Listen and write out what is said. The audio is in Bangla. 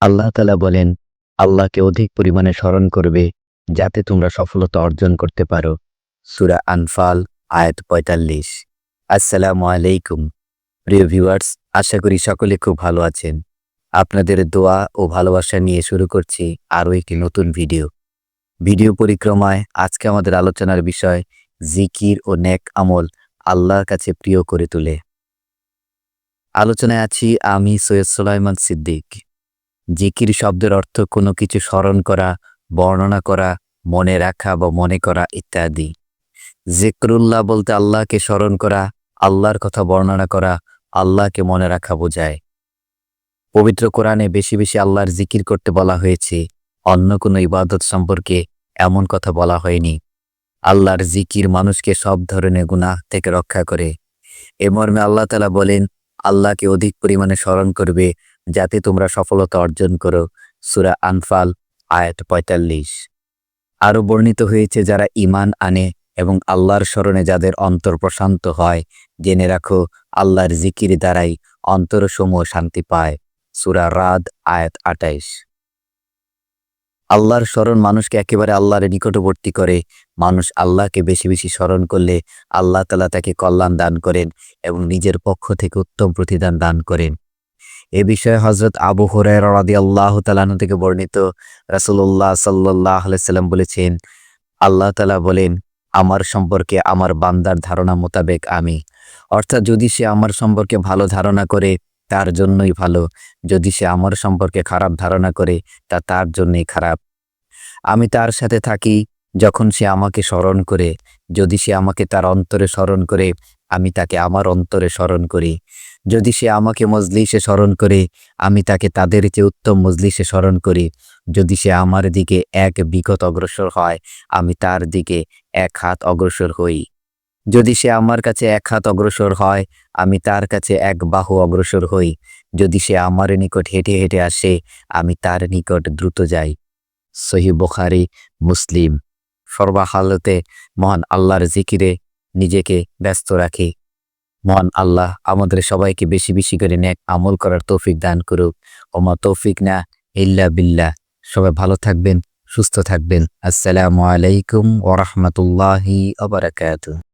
আল্লাহ তাআলা বলেন, আল্লাহকে অধিক পরিমাণে স্মরণ করবে যাতে তোমরা সফলতা অর্জন করতে পারো। সূরা আনফাল আয়াত ৪৫। আসসালামু আলাইকুম প্রিয় ভিউয়ার্স, আশা করি সকলে খুব ভালো আছেন। আপনাদের দোয়া ও ভালোবাসা নিয়ে শুরু করছি আরও একটি নতুন ভিডিও পরিক্রমায় আজকে আমাদের আলোচনার বিষয় জিকির ও নেক আমল আল্লাহর কাছে প্রিয় করে তোলে। আলোচনায় আছি আমি সৈয়দ সুলাইমান সিদ্দিক। জিকির শব্দের অর্থ কোনো কিছু স্মরণ করা, বর্ণনা করা, মনে রাখা বা মনে করা ইত্যাদি। জিকরুল্লাহ বলতে আল্লাহকে স্মরণ করা, আল্লাহর কথা বর্ণনা করা, আল্লাহকে মনে রাখা বোঝায়। পবিত্র কোরআনে বেশি বেশি আল্লাহর জিকির করতে বলা হয়েছে, অন্য কোনো ইবাদত সম্পর্কে এমন কথা বলা হয়নি। আল্লাহর জিকির মানুষকে সব ধরনের গুনাহ থেকে রক্ষা করে। এ মর্মে আল্লাহ তাআলা বলেন, আল্লাহকে অধিক পরিমাণে স্মরণ করবে যাতে তোমরা সফলতা অর্জন করো। সূরা আনফাল আয়াত ৪৫। আরও বর্ণিত হয়েছে, যারা ঈমান আনে এবং আল্লাহর স্মরণে যাদের অন্তর প্রশান্ত হয়, জেনে রাখো আল্লাহর জিকির দ্বারাই অন্তরসমূহ শান্তি পায়। সূরা রাদ আয়াত ২৮। আল্লাহর স্মরণ মানুষকে একেবারে আল্লাহর নিকটবর্তী করে। মানুষ আল্লাহকে বেশি বেশি স্মরণ করলে আল্লাহ তাআলা তাকে কল্যাণ দান করেন এবং নিজের পক্ষ থেকে উত্তম প্রতিদান দান করেন। এ বিষয়ে হযরত আবু হুরায়রা রাদিয়াল্লাহু তাআলা আনহু থেকে বর্ণিত, রাসূলুল্লাহ সাল্লাল্লাহু আলাইহি সাল্লাম বলেছেন, আল্লাহ তাআলা বলেন, আমার সম্পর্কে আমার বান্দার ধারণা মোতাবেক আমি, অর্থাৎ যদি সে আমার সম্পর্কে ভালো ধারণা করে তার জন্যই ভালো, যদি সে আমার সম্পর্কে খারাপ ধারণা করে তা তার জন্যই খারাপ। আমি তার সাথে থাকি যখন সে আমাকে স্মরণ করে, যদি সে আমাকে তার অন্তরে স্মরণ করে আমি তাকে আমার অন্তরে স্মরণ করি, যদি সে আমাকে মজলিসে স্মরণ করে আমি তাকে তাদের চেয়ে উত্তম মজলিসে স্মরণ করি, যদি সে আমার দিকে এক বিগত অগ্রসর হয় আমি তার দিকে এক হাত অগ্রসর হই, যদি সে আমার কাছে এক হাত অগ্রসর হয় আমি তার কাছে এক বাহু অগ্রসর হই, যদি সে আমার নিকট হেঁটে হেঁটে আসে আমি তার নিকট দ্রুত যাই। সহিহ বুখারী, মুসলিম। সর্বহালতে মহান আল্লাহর জিকিরে নিজেকে ব্যস্ত রাখি। মহান আল্লাহ আমাদের সবাইকে বেশি বেশি করে নেক আমল করার তৌফিক দান করুক। ওমা তৌফিক না ইল্লা বিল্লাহ। সবাই ভালো থাকবেন, সুস্থ থাকবেন। আসসালামু আলাইকুম ওয়া রাহমাতুল্লাহি ওয়া বারাকাতুহু।